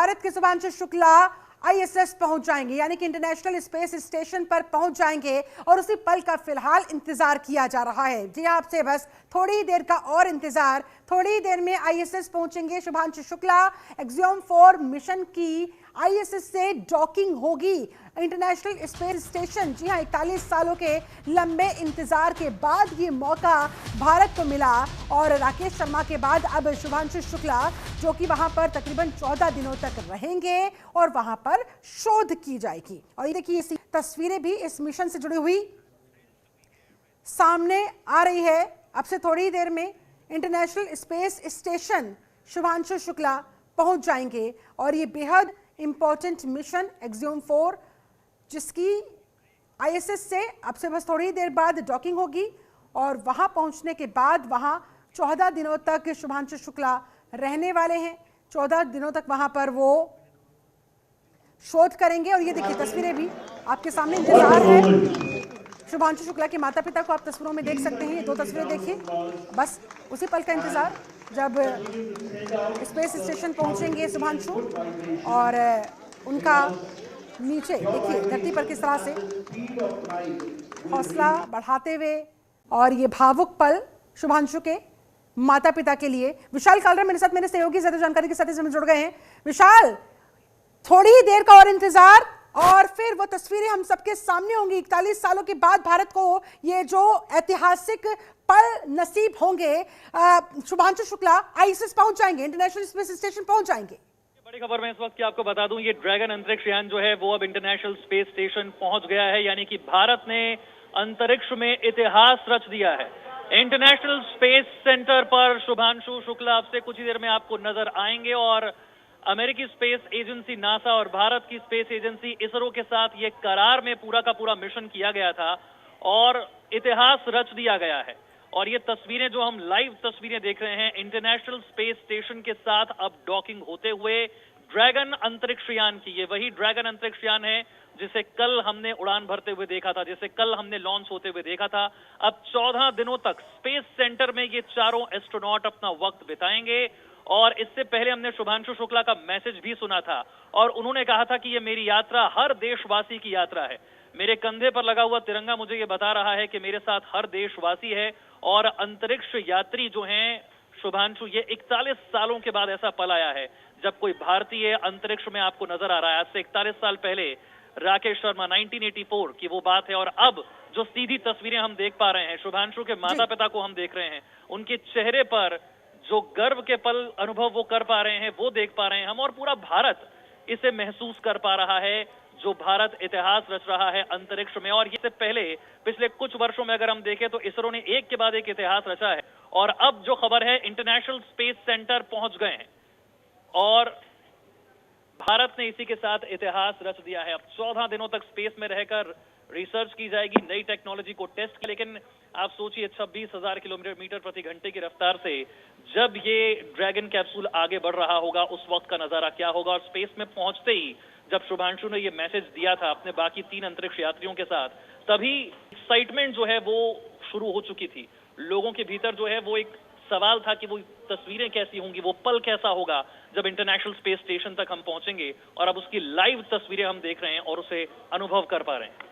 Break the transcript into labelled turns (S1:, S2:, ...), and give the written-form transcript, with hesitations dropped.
S1: भारत के शुभांशु शुक्ला आईएसएस पहुंच जाएंगे, यानी कि इंटरनेशनल स्पेस स्टेशन पर पहुंच जाएंगे और उसी पल का फिलहाल इंतजार किया जा रहा है। जी आपसे बस थोड़ी देर का और इंतजार, थोड़ी देर में आईएसएस पहुंचेंगे शुभांशु शुक्ला। एक्सियोम 4 मिशन की आईएसएस से डॉकिंग होगी इंटरनेशनल स्पेस स्टेशन। जी हाँ, 41 सालों के लंबे इंतजार के बाद ये मौका भारत को मिला और राकेश शर्मा के बाद अब शुभांशु शुक्ला जो कि वहां पर तकरीबन 14 दिनों तक रहेंगे और वहां पर शोध की जाएगी। और ये देखिए इसी तस्वीरें भी इस मिशन से जुड़ी हुई सामने आ रही है। अब से थोड़ी देर में international space station Shubhanshu Shukla पहुंच जाएंगे और ये बेहद इंपॉर्टेंट मिशन एक्सियोम 4 जिसकी आईएसएस से अब से बस थोड़ी देर बाद डॉकिंग होगी और वहां पहुंचने के बाद वहां 14 दिनों तक शुभांशु शुक्ला रहने वाले हैं। 14 दिनों तक वहां पर वो शोध करेंगे और ये देखिए तस्वीरें भी आपके सामने, इंतजार है शुभांशु शुक्ला के माता पिता को आप तस्वीरों में देख सकते हैं। ये 2 तस्वीरें देखिए, बस उसी पल का इंतजार जब स्पेस स्टेशन पहुंचेंगे शुभांशु और उनका नीचे देखिए धरती पर किस तरह से हौसला बढ़ाते हुए और ये भावुक पल शुभांशु के माता पिता के लिए। विशाल कालरा मेरे साथ, मेरे सहयोगी ज्यादा जानकारी के साथ इसमें जुड़ गए हैं। विशाल, थोड़ी ही देर का और इंतजार और फिर वो तस्वीरें हम सबके सामने होंगी। 41 सालों के बाद भारत को ये जो ऐतिहासिक पल नसीब होंगे। शुभांशु शुक्ला आईएसएस पहुंच जाएंगे, इंटरनेशनल स्पेस स्टेशन पहुंच जाएंगे।
S2: बड़ी खबर मैं इस वक्त की आपको बता दूं, ये ड्रैगन अंतरिक्ष यान जो है वो अब इंटरनेशनल स्पेस स्टेशन पहुंच गया है, यानी कि भारत ने अंतरिक्ष में इतिहास रच दिया है। इंटरनेशनल स्पेस सेंटर पर शुभांशु शुक्ला अब से कुछ ही देर में आपको नजर आएंगे और अमेरिकी स्पेस एजेंसी नासा और भारत की स्पेस एजेंसी इसरो के साथ ये करार में पूरा का पूरा मिशन किया गया था और इतिहास रच दिया गया है। और ये तस्वीरें जो हम लाइव तस्वीरें देख रहे हैं इंटरनेशनल स्पेस स्टेशन के साथ अब डॉकिंग होते हुए ड्रैगन अंतरिक्ष यान की, ये वही ड्रैगन अंतरिक्ष यान है जिसे कल हमने उड़ान भरते हुए देखा था, जिसे कल हमने लॉन्च होते हुए देखा था। अब 14 दिनों तक स्पेस सेंटर में ये चारों एस्ट्रोनॉट अपना वक्त बिताएंगे और इससे पहले हमने शुभांशु शुक्ला का मैसेज भी सुना था और उन्होंने कहा था कि ये मेरी यात्रा हर देशवासी की यात्रा है। मेरे कंधे पर लगा हुआ तिरंगा मुझे ये बता रहा है कि मेरे साथ हर देशवासी है और अंतरिक्ष यात्री जो हैं शुभांशु, ये 41 सालों के बाद ऐसा पल आया है जब कोई भारतीय अंतरिक्ष में आपको नजर आ रहा है। आज से 41 साल पहले राकेश शर्मा 1984 की वो बात है और अब जो सीधी तस्वीरें हम देख पा रहे हैं, शुभांशु के माता पिता को हम देख रहे हैं, उनके चेहरे पर जो गर्व के पल अनुभव वो कर पा रहे हैं वो देख पा रहे हैं हम और पूरा भारत इसे महसूस कर पा रहा है जो भारत इतिहास रच रहा है अंतरिक्ष में। और इससे पहले पिछले कुछ वर्षों में अगर हम देखें तो इसरो ने एक के बाद एक इतिहास रचा है और अब जो खबर है इंटरनेशनल स्पेस सेंटर पहुंच गए हैं और भारत ने इसी के साथ इतिहास रच दिया है। अब 14 दिनों तक स्पेस में रहकर रिसर्च की जाएगी, नई टेक्नोलॉजी को टेस्ट की। लेकिन आप सोचिए 26,000 किलोमीटर प्रति घंटे की रफ्तार से जब ये ड्रैगन कैप्सूल आगे बढ़ रहा होगा उस वक्त का नजारा क्या होगा। और स्पेस में पहुंचते ही जब शुभांशु ने ये मैसेज दिया था अपने बाकी 3 अंतरिक्ष यात्रियों के साथ, तभी एक्साइटमेंट जो है वो शुरू हो चुकी थी। लोगों के भीतर जो है वो एक सवाल था कि वो तस्वीरें कैसी होंगी, वो पल कैसा होगा जब इंटरनेशनल स्पेस स्टेशन तक हम पहुंचेंगे और अब उसकी लाइव तस्वीरें हम देख रहे हैं और उसे अनुभव कर पा रहे हैं।